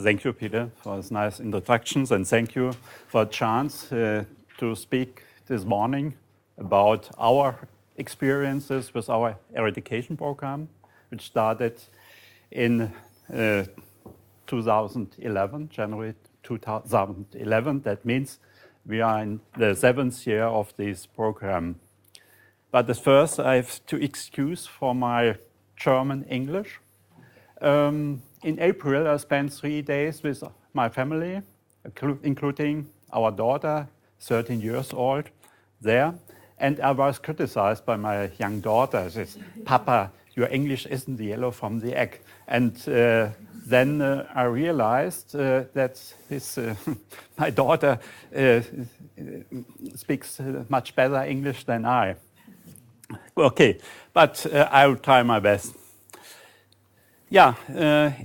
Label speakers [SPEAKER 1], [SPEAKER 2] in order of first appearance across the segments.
[SPEAKER 1] Thank you, Peter, for those nice introductions, and thank you for a chance to speak this morning about our experiences with our eradication program, which started in 2011, January 2011. That means we are in the 7th year of this program. But at first, I have to excuse for my German English. In April, I spent 3 days with my family, including our daughter, 13 years old, there. And I was criticized by my young daughter. She says, "Papa, your English isn't the yellow from the egg." And then I realized that my daughter speaks much better English than I. Okay, but I will try my best. Yeah,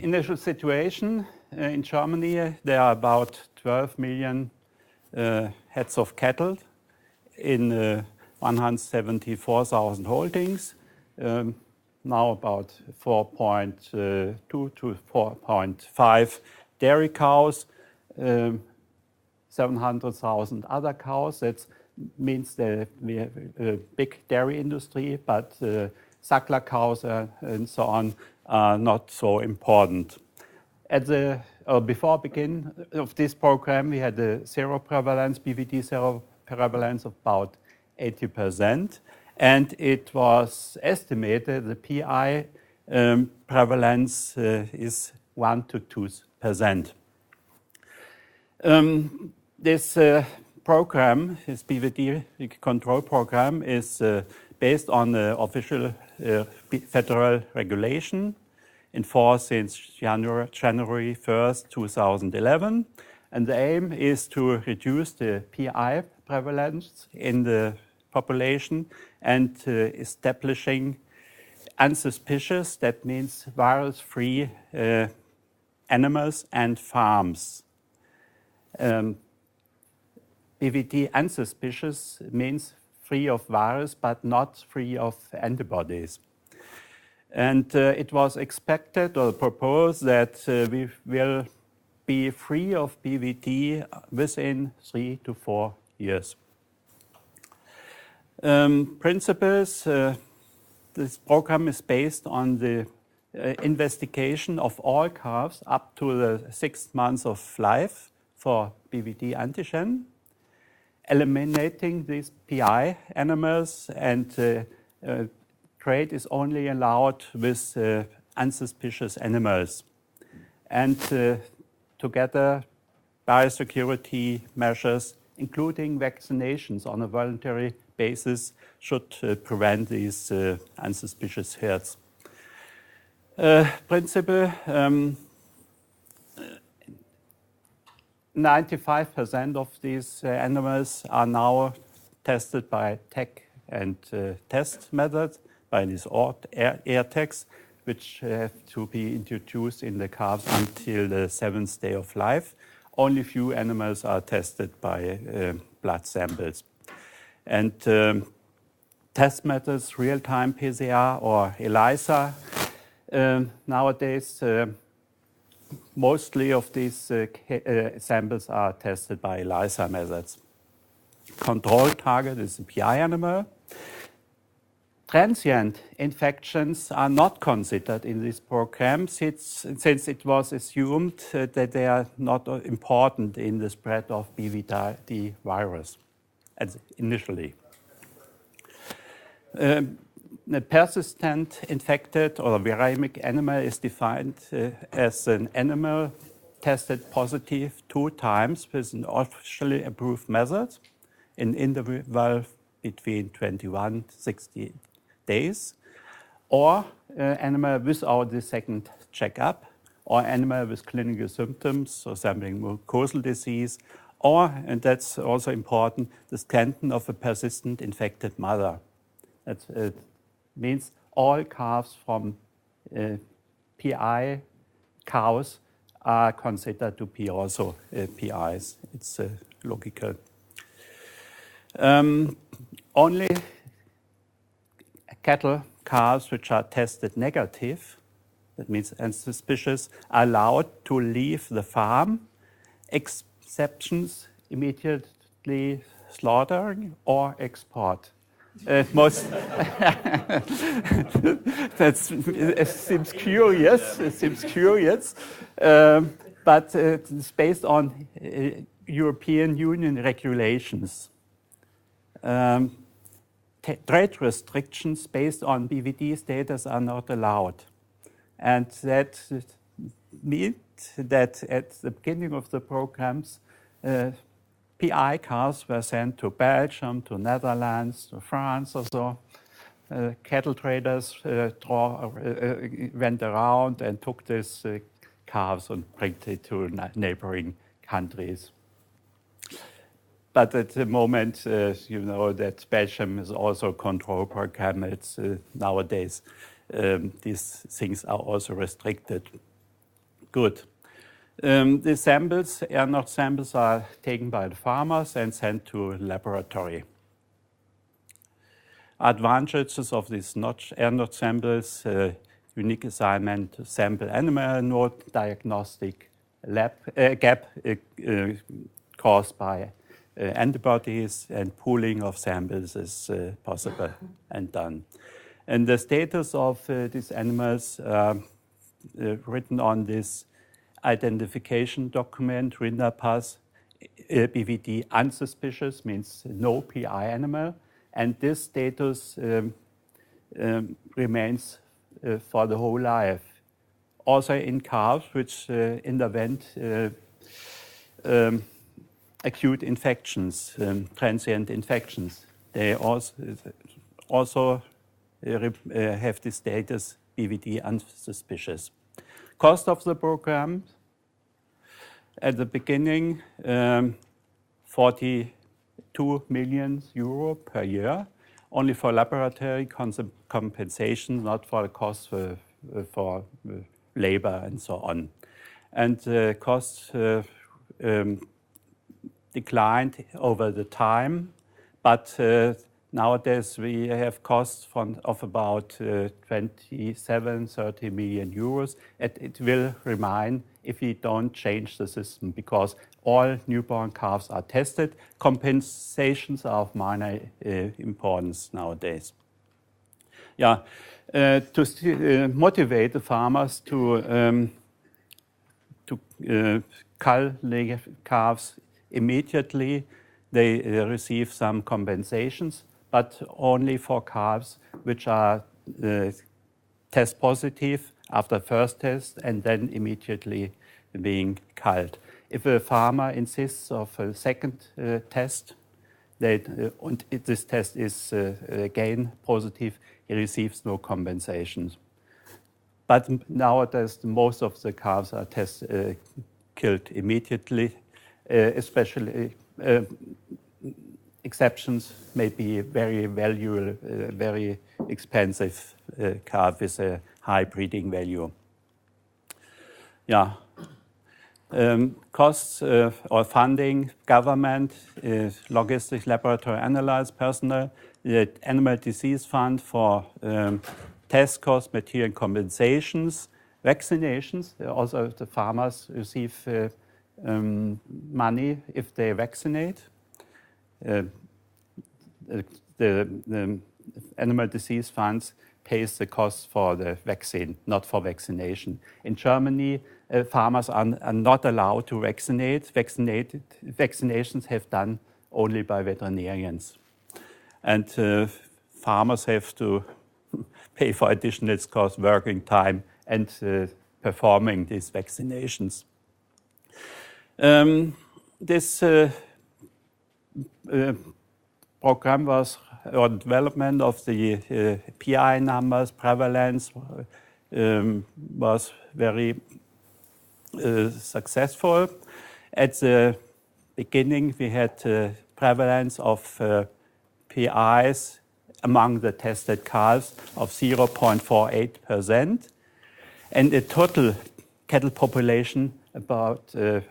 [SPEAKER 1] initial situation in Germany, there are about 12 million heads of cattle in 174,000 holdings. Now about 4.2 to 4.5 dairy cows, 700,000 other cows. That means that we have a big dairy industry, but suckler cows and so on are not so important. Before begin of this program, we had a zero prevalence, BVDzero prevalence of about 80%, and it was estimated the PI prevalence is 1 to 2%. This program, this BVD control program, is based on the official federal regulation in force since January 1st, 2011. And the aim is to reduce the PI prevalence in the population and establishing unsuspicious, that means virus-free animals and farms. BVD unsuspicious means free of virus, but not free of antibodies. And it was expected or proposed that we will be free of BVD within 3 to 4 years. Principles, this program is based on the investigation of all calves up to the 6th month of life for BVD antigen, eliminating these PI animals, and trade is only allowed with unsuspicious animals. And together, biosecurity measures, including vaccinations on a voluntary basis, should prevent these unsuspicious herds. Principle, 95% of these animals are now tested by tech and test methods, by these air tags, which have to be introduced in the calves until the 7th day of life. Only few animals are tested by blood samples. And test methods, real-time PCR or ELISA, nowadays mostly of these samples are tested by ELISA methods. Control target is a PI animal. Transient infections are not considered in this program since it was assumed that they are not important in the spread of BVD virus initially. A persistent infected or viremic animal is defined as an animal tested positive 2 times with an officially approved method in interval between 21 to 60 days, or animal without the second checkup, or animal with clinical symptoms resembling mucosal disease, or, and that's also important, the skeleton of a persistent infected mother. That means all calves from PI cows are considered to be also PIs. It's logical. Only cattle calves which are tested negative that means unsuspicious, allowed to leave the farm, exceptions immediately slaughtering or export. Most it seems curious. It seems curious, but it's based on European Union regulations. Trade restrictions based on BVD status are not allowed, and that means that at the beginning of the programs, PI cars were sent to Belgium, to Netherlands, to France or so. Cattle traders went around and took these calves and brought it to neighboring countries. But at the moment, you know that Belgium is also a control program. It's nowadays, these things are also restricted. Good. The samples, air node samples, are taken by the farmers and sent to a laboratory. Advantages of these air node samples: unique assignment, sample animal node, diagnostic gap caused by antibodies, and pooling of samples is possible and done. And the status of these animals written on this identification document, Rinderpass, BVD unsuspicious means no PI animal, and this status remains for the whole life. Also in calves which underwent acute infections, transient infections, they also have the status BVD unsuspicious. Cost of the program at the beginning, 42 million euro per year, only for laboratory compensation, not for the cost for labor and so on. And the costs declined over the time, but nowadays we have costs of about 27-30 million euros. It will remain if we don't change the system, because all newborn calves are tested. Compensations are of minor importance nowadays. Yeah, to motivate the farmers to cull the calves immediately, they receive some compensations, but only for calves which are test positive after first test and then immediately being culled. If a farmer insists of a second test, and this test is again positive, he receives no compensations. But nowadays, most of the calves are killed immediately, especially exceptions may be very valuable, very expensive calf with a high breeding value. Yeah. Costs or funding, government, logistics, laboratory analyze personnel, the animal disease fund for test costs, material compensations, vaccinations. Also, the farmers receive money if they vaccinate. The animal disease funds pays the cost for the vaccine, not for vaccination. In Germany, farmers are not allowed to vaccinate. Vaccinations have done only by veterinarians. And farmers have to pay for additional costs, working time, and performing these vaccinations. This program was, or development of the PI numbers, prevalence was very successful. At the beginning, we had prevalence of PIs among the tested calves of 0.48%, and a total cattle population about a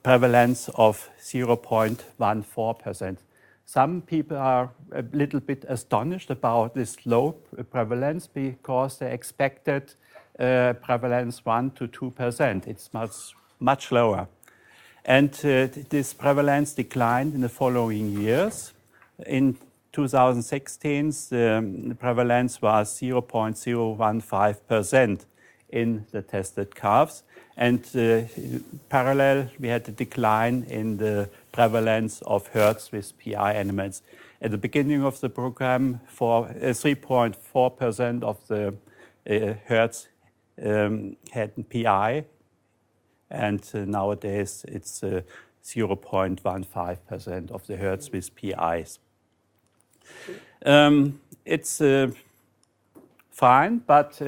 [SPEAKER 1] prevalence of 0.14%. Some people are a little bit astonished about this low prevalence because they expected prevalence 1 to 2%. It's much lower. And this prevalence declined in the following years. In 2016, the prevalence was 0.015% in the tested calves. And parallel, we had a decline in the prevalence of herds with PI animals. At the beginning of the program, 3.4% of the herds had PI, and nowadays it's 0.15% of the herds with PIs. It's fine, but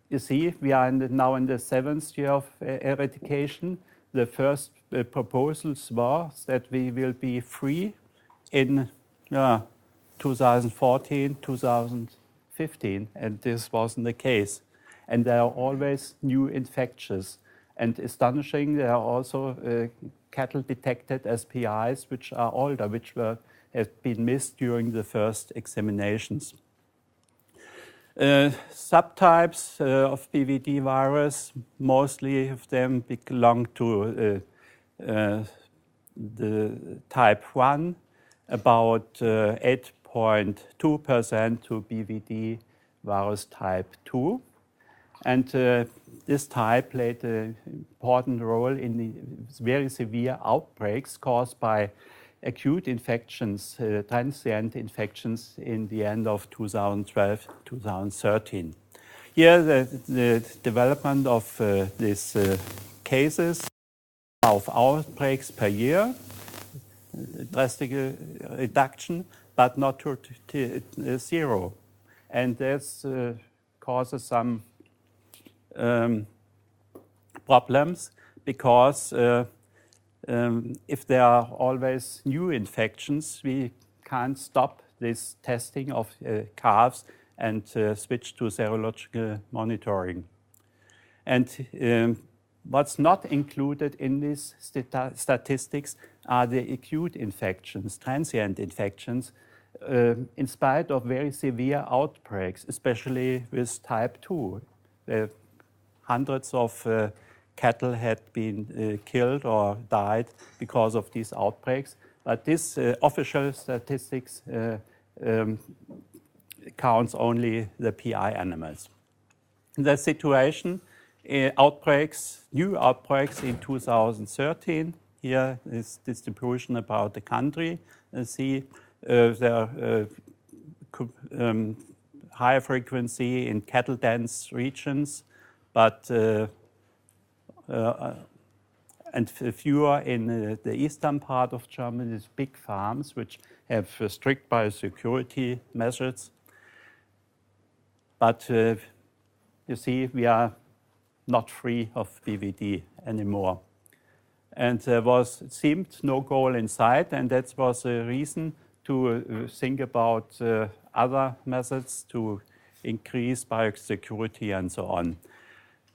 [SPEAKER 1] you see, we are now in the 7th year of eradication. The first proposals was that we will be free in 2014, 2015, and this wasn't the case. And there are always new infections. And astonishing, there are also cattle detected as PIs which are older, which have been missed during the first examinations. Subtypes of BVD virus, mostly of them belong to the type 1, about 8.2% to BVD virus type 2. And this type played an important role in the very severe outbreaks caused by acute infections, transient infections in the end of 2012-2013. Here, the development of these cases of outbreaks per year, drastic reduction, but not to zero. And this causes some problems because if there are always new infections, we can't stop this testing of calves and switch to serological monitoring. And what's not included in these statistics are the acute infections, transient infections, in spite of very severe outbreaks, especially with type 2. Hundreds of cattle had been killed or died because of these outbreaks. But this official statistics counts only the PI animals. The situation, outbreaks, new outbreaks in 2013. Here is distribution about the country. See, there are high frequency in cattle-dense regions, but and fewer in the eastern part of Germany, these big farms which have strict biosecurity measures. But you see, we are not free of BVD anymore. And there seemed no goal in sight, and that was a reason to think about other methods to increase biosecurity and so on.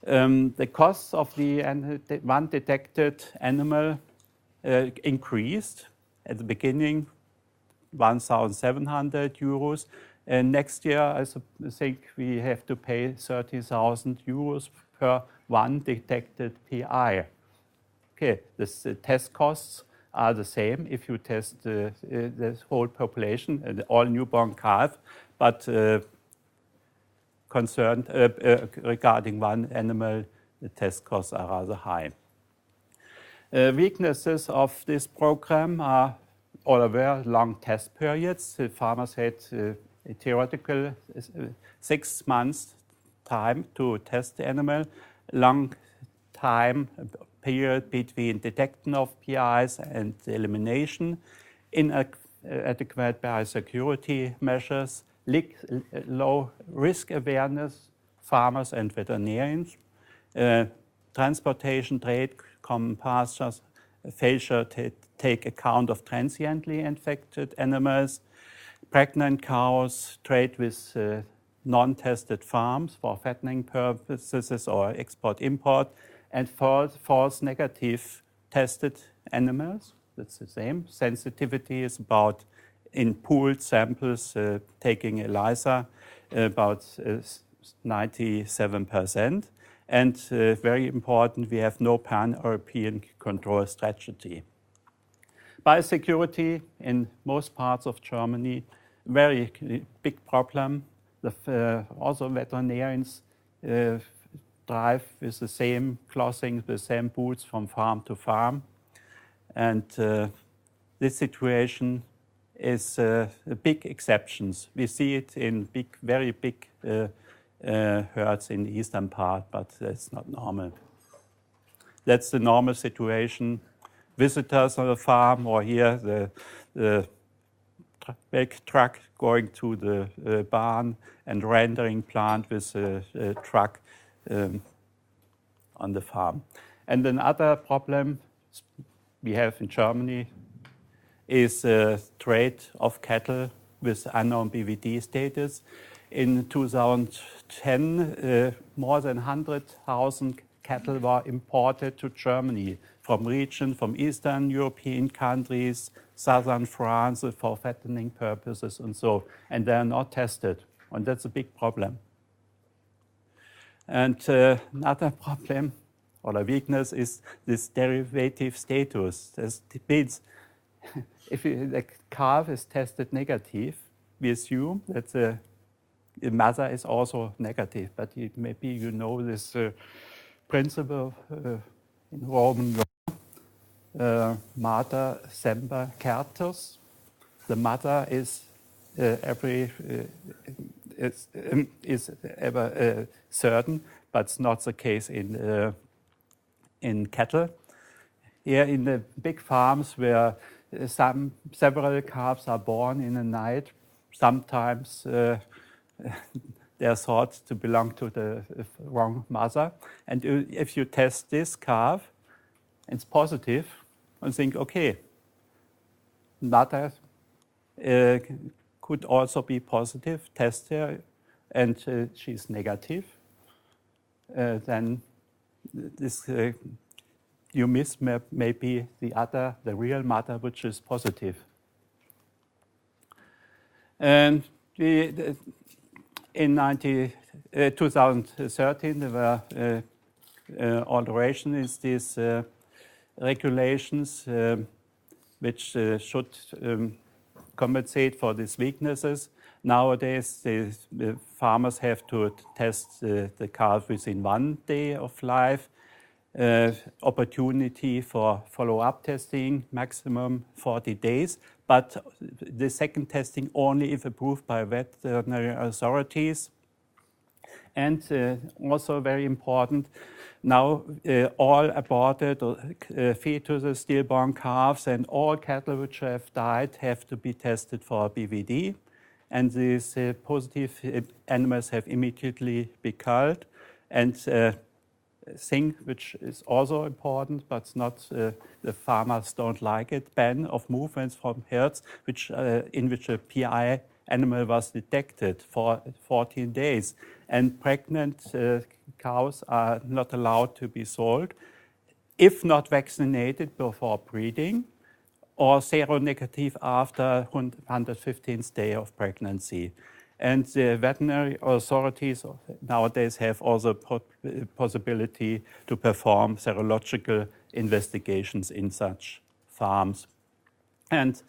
[SPEAKER 1] The cost of the one detected animal increased. At the beginning, 1,700 euros. Next year, I think we have to pay 30,000 euros per one detected PI. Okay, the test costs are the same if you test the whole population, all newborn calf, but concerned regarding one animal, the test costs are rather high. Weaknesses of this program are or were long test periods. The farmers had a theoretical 6 months time to test the animal, long time period between detection of PIs and elimination, inadequate biosecurity measures, low risk awareness, farmers and veterinarians, transportation, trade, common pastures, failure to take account of transiently infected animals, pregnant cows, trade with non-tested farms for fattening purposes or export-import, and false negative tested animals. That's the same. Sensitivity is in pooled samples, taking ELISA, about 97%. And very important, we have no pan-European control strategy. Biosecurity in most parts of Germany, very big problem. Also veterinarians drive with the same clothing, the same boots from farm to farm. And this situation is big exceptions. We see it in very big herds in the eastern part, but that's not normal. That's the normal situation. Visitors on the farm, or here the big truck going to the barn and rendering plant with a truck on the farm. And another problem we have in Germany is trade of cattle with unknown BVD status. In 2010, more than 100,000 cattle were imported to Germany from Eastern European countries, southern France for fattening purposes and so, and they are not tested, and that's a big problem. And another problem or a weakness is this derivative status. This means if the calf is tested negative, we assume that the mother is also negative, but maybe you know this principle in Roman law, mater semper certus. The mother is ever certain, but it's not the case in cattle. Here in the big farms where several calves are born in a night, sometimes they are thought to belong to the wrong mother. And if you test this calf, it's positive, and think, okay, mother could also be positive, test her, and she's negative. Then this you miss maybe the real mother, which is positive. And in 2013, there were alterations in these regulations which should compensate for these weaknesses. Nowadays, the farmers have to test the calf within 1 day of life. Opportunity for follow-up testing, maximum 40 days, but the second testing only if approved by veterinary authorities. And also very important, now all aborted fetuses, stillborn calves, and all cattle which have died have to be tested for BVD. And these positive animals have immediately been culled. And thing which is also important, but not the farmers don't like it, ban of movements from herds in which a PI animal was detected for 14 days. And pregnant cows are not allowed to be sold if not vaccinated before breeding or seronegative after 115th day of pregnancy. And the veterinary authorities nowadays have also possibility to perform serological investigations in such farms. And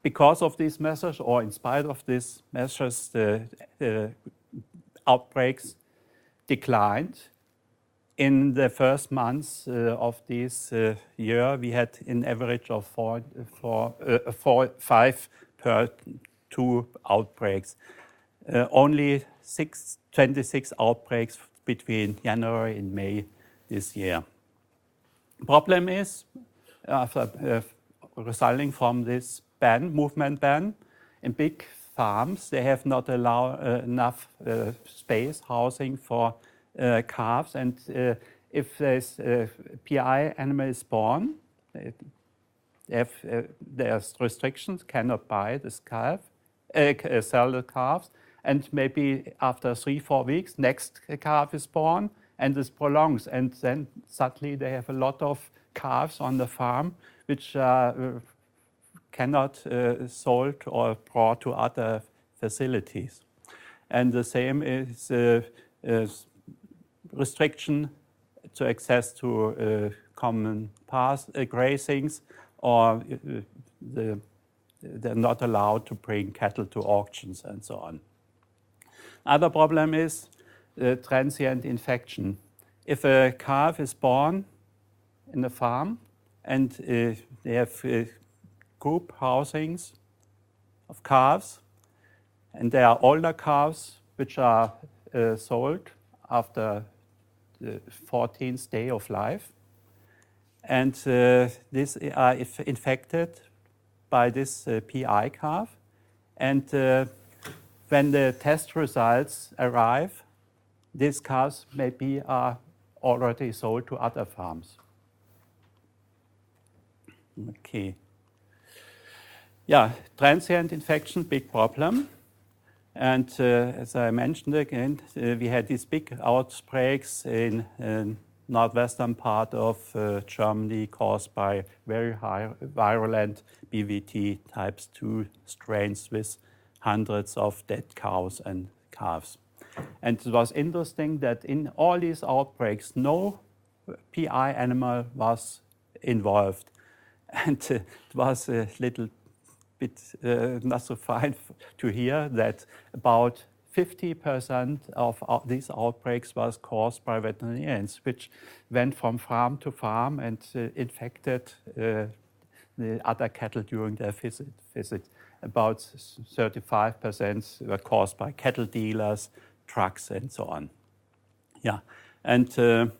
[SPEAKER 1] because of these measures, or in spite of these measures, the outbreaks declined. In the first months of this year, we had an average of 5 per 2 outbreaks. Only 26 outbreaks between January and May this year. Problem is, resulting from this movement ban, in big farms, they have not enough space, housing for calves, and if there's a PI animal is born, there's restrictions, cannot buy this calf, sell the calves, and maybe after 3-4 weeks, next calf is born, and this prolongs, and then suddenly they have a lot of calves on the farm, which cannot sold or brought to other facilities. And the same is restriction to access to common path grazings, or they're not allowed to bring cattle to auctions and so on. Other problem is transient infection. If a calf is born in a farm and they have group housings of calves, and there are older calves which are sold after the 14th day of life, and these are infected by this PI calf, and when the test results arrive, these calves maybe are already sold to other farms. Okay. Yeah, transient infection, big problem. And as I mentioned again, we had these big outbreaks in northwestern part of Germany caused by very high virulent BVD types 2 strains with hundreds of dead cows and calves. And it was interesting that in all these outbreaks, no PI animal was involved. And it was a little bit not so fine to hear that about 50% of these outbreaks was caused by veterinarians, which went from farm to farm and infected the other cattle during their visit. About 35% were caused by cattle dealers, trucks, and so on. Yeah, and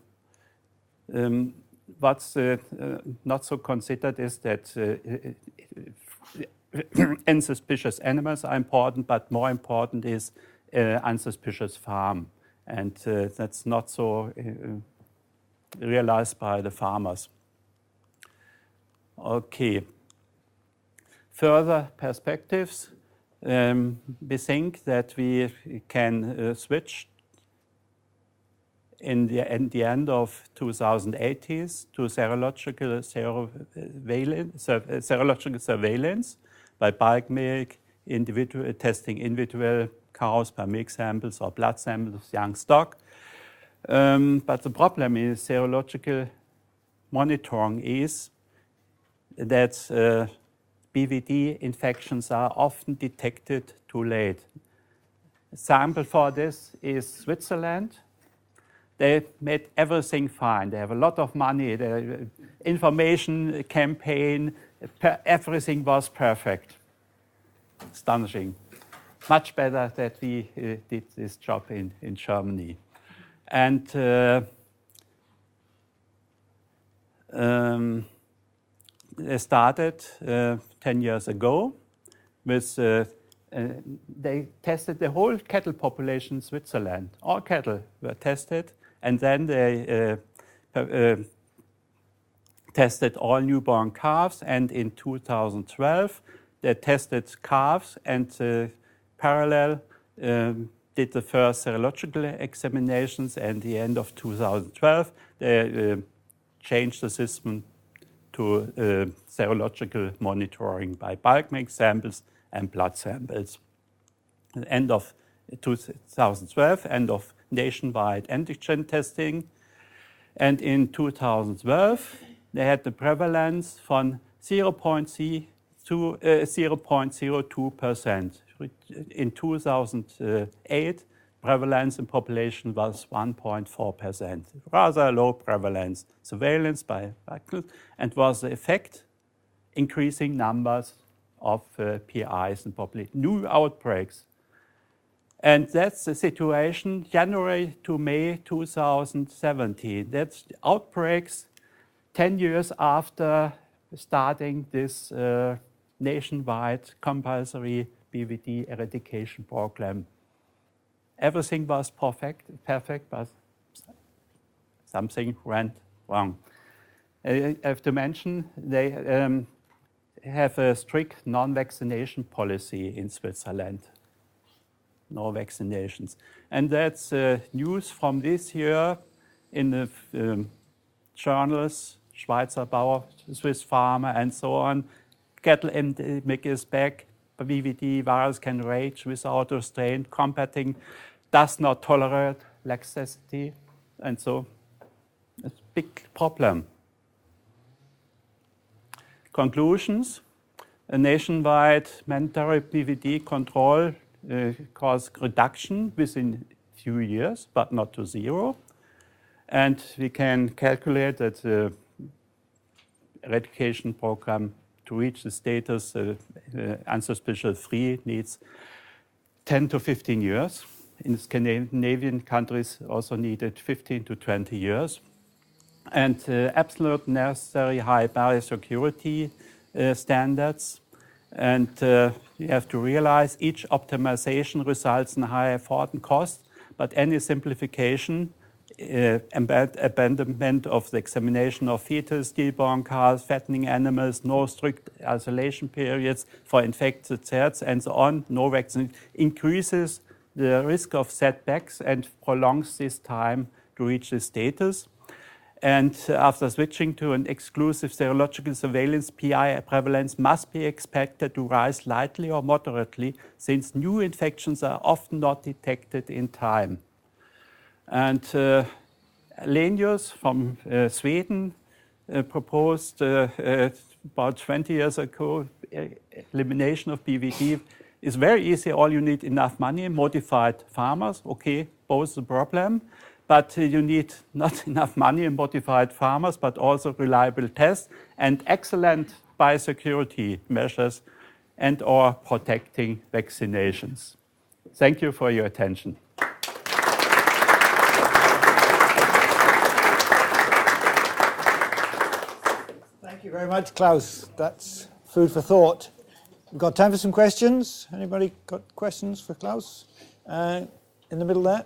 [SPEAKER 1] what's not so considered is that unsuspicious animals are important, but more important is unsuspicious farm, and that's not so realized by the farmers. Okay. Further perspectives, we think that we can switch in the end of 2080s to serological surveillance by bulk milk, testing individual cows by milk samples or blood samples, young stock. But the problem is serological monitoring is that BVD infections are often detected too late. A sample for this is Switzerland. They made everything fine. They have a lot of money. The information campaign, everything was perfect. Astonishing. Much better that we did this job in Germany. And they started 10 years ago with, they tested the whole cattle population in Switzerland. All cattle were tested, and then they tested all newborn calves, and in 2012 they tested calves and parallel did the first serological examinations, and at the end of 2012 they changed the system to serological monitoring by bulk milk samples and blood samples. End of 2012, end of nationwide antigen testing. And in 2012, they had the prevalence from 0.3 to 0.02%. In 2008, prevalence in population was 1.4%. Rather low prevalence. Surveillance by and was the effect increasing numbers of PIs in population, new outbreaks. And that's the situation January to May 2017. That's outbreaks 10 years after starting this nationwide compulsory BVD eradication program. Everything was perfect, but something went wrong. I have to mention they have a strict non-vaccination policy in Switzerland. No vaccinations. And that's news from this year in the journals, Schweizer Bauer, Swiss Farmer, and so on. Cattle endemic is back. BVD virus can rage without restraint, combating, does not tolerate laxity, and so it's a big problem. Conclusions: a nationwide mandatory BVD control causes reduction within a few years, but not to zero. And we can calculate that the eradication program to reach the status unsuspicious free needs 10 to 15 years. In Scandinavian countries also needed 15 to 20 years. And absolute necessary high barrier security standards. And you have to realize each optimization results in high effort and cost, but any simplification, abandonment of the examination of fetus, stillborn calves, fattening animals, no strict isolation periods for infected cells, and so on, no vaccine, increases the risk of setbacks and prolongs this time to reach this status. And after switching to an exclusive serological surveillance, PI prevalence must be expected to rise slightly or moderately, since new infections are often not detected in time. And Lenius from Sweden proposed about 20 years ago, elimination of BVD is very easy. All you need enough money, modified farmers. Okay, both the problem. But you need not enough money and modified farmers, but also reliable tests and excellent biosecurity measures and or protecting vaccinations. Thank you for your attention.
[SPEAKER 2] Thank you very much, Klaus. That's food for thought. We've got time for some questions. Anybody got questions for Klaus? In the middle there.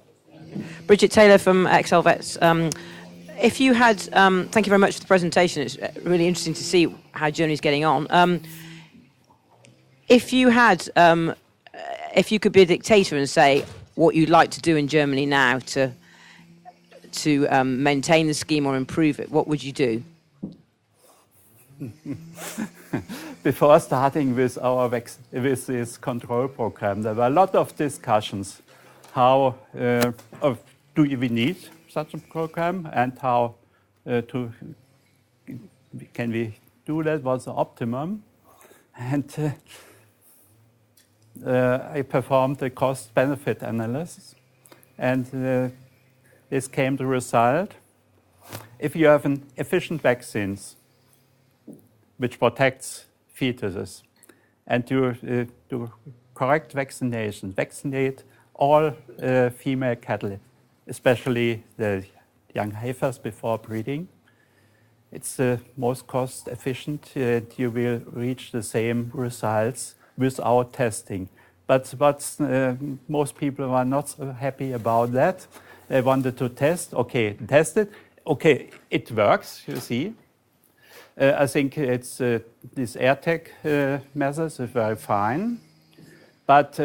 [SPEAKER 3] Bridget Taylor from XL Vets. If you had, thank you very much for the presentation. It's really interesting to see how Germany's getting on. If you had, if you could be a dictator and say what you'd like to do in Germany now to maintain the scheme or improve it, what would you do?
[SPEAKER 1] Before starting with with this control program, there were a lot of discussions. How do we need such a program, and how can we do that? What's the optimum? And I performed a cost-benefit analysis, and this came the result. If you have an efficient vaccines which protects fetuses, and you do correct vaccination, vaccinate all female cattle, especially the young heifers before breeding. It's the most cost efficient. You will reach the same results without testing. But most people are not so happy about that. They wanted to test. Okay, test it. Okay, it works, you see. I think it's this AirTag methods is very fine. But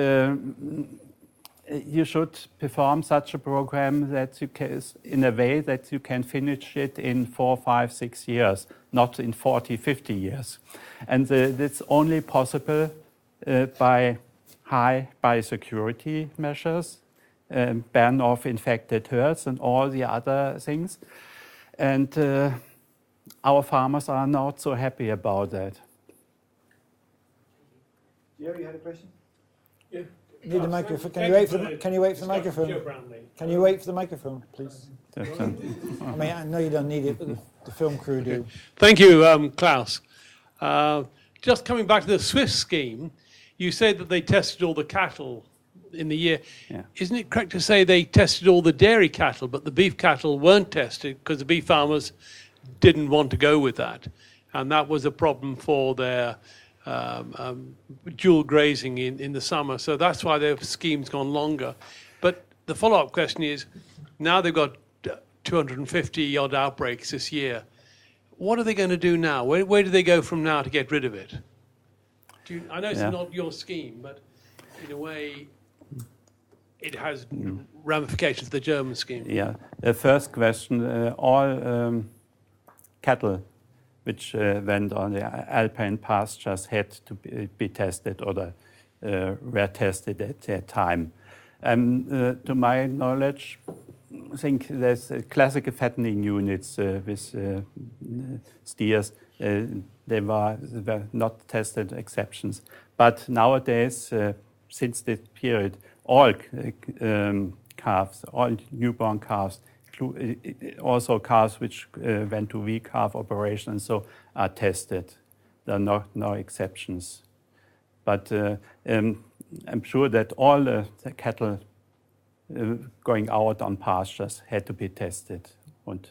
[SPEAKER 1] you should perform such a program that you can, in a way that you can finish it in 4, 5, 6 years, not in 40, 50 years. And that's only possible by high biosecurity measures, ban of infected herds and all the other things. And our farmers are not so happy about that.
[SPEAKER 2] Jerry, you had a question?
[SPEAKER 4] Yeah.
[SPEAKER 2] Need a microphone. Can you wait for the microphone? Can you wait for the microphone, please? I mean, I know you don't need it, but the film crew do.
[SPEAKER 4] Thank you, Klaus. Just coming back to the Swiss scheme, you said that they tested all the cattle in the year.
[SPEAKER 1] Yeah.
[SPEAKER 4] Isn't it correct to say they tested all the dairy cattle, but the beef cattle weren't tested because the beef farmers didn't want to go with that? And that was a problem for their dual grazing in the summer. So that's why their scheme's gone longer. But the follow-up question is, now they've got 250 odd outbreaks this year. What are they going to do now? Where do they go from now to get rid of it? I know it's not your scheme, but in a way, it has ramifications for the German scheme.
[SPEAKER 1] Yeah. The first question, all cattle which went on the alpine pastures had to be tested, or were tested at that time. To my knowledge, I think there's classical fattening units with steers. They were not tested exceptions. But nowadays, since this period, all calves, all newborn calves, also calves which went to V-calf operation, and so are tested. There are no exceptions. But I'm sure that all the cattle going out on pastures had to be tested.
[SPEAKER 4] I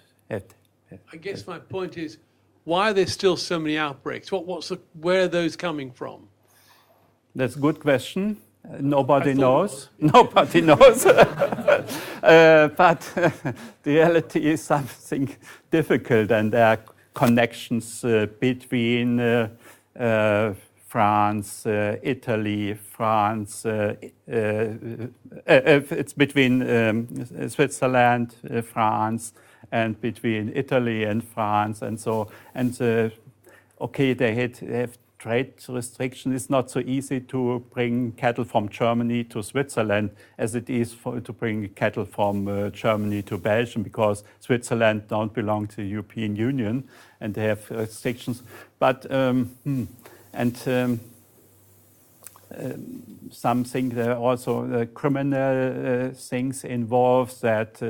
[SPEAKER 4] guess my point is, why are there still so many outbreaks? Where are those coming from?
[SPEAKER 1] That's a good question. Nobody knows. Nobody knows. But the reality is something difficult, and there are connections between France, Italy, France. It's between Switzerland, France, and between Italy and France, and so. And okay, they have trade restriction. It's not so easy to bring cattle from Germany to Switzerland as it is to bring cattle from Germany to Belgium, because Switzerland don't belong to the European Union and they have restrictions. But something there are also criminal things involved that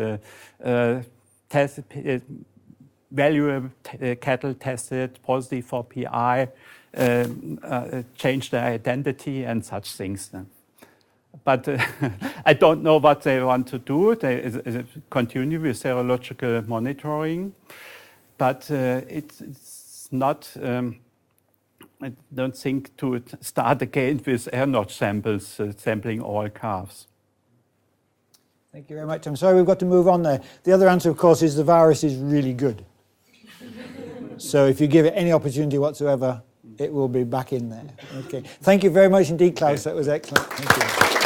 [SPEAKER 1] valuable cattle tested positive for PI. Change their identity and such things. But I don't know what they want to do. They continue with serological monitoring, but it's not, I don't think, to start again with air notch samples, sampling all calves.
[SPEAKER 2] Thank you very much. I'm sorry we've got to move on there. The other answer, of course, is the virus is really good. So if you give it any opportunity whatsoever, it will be back in there. Okay. Thank you very much indeed, Klaus. That was excellent. Thank you.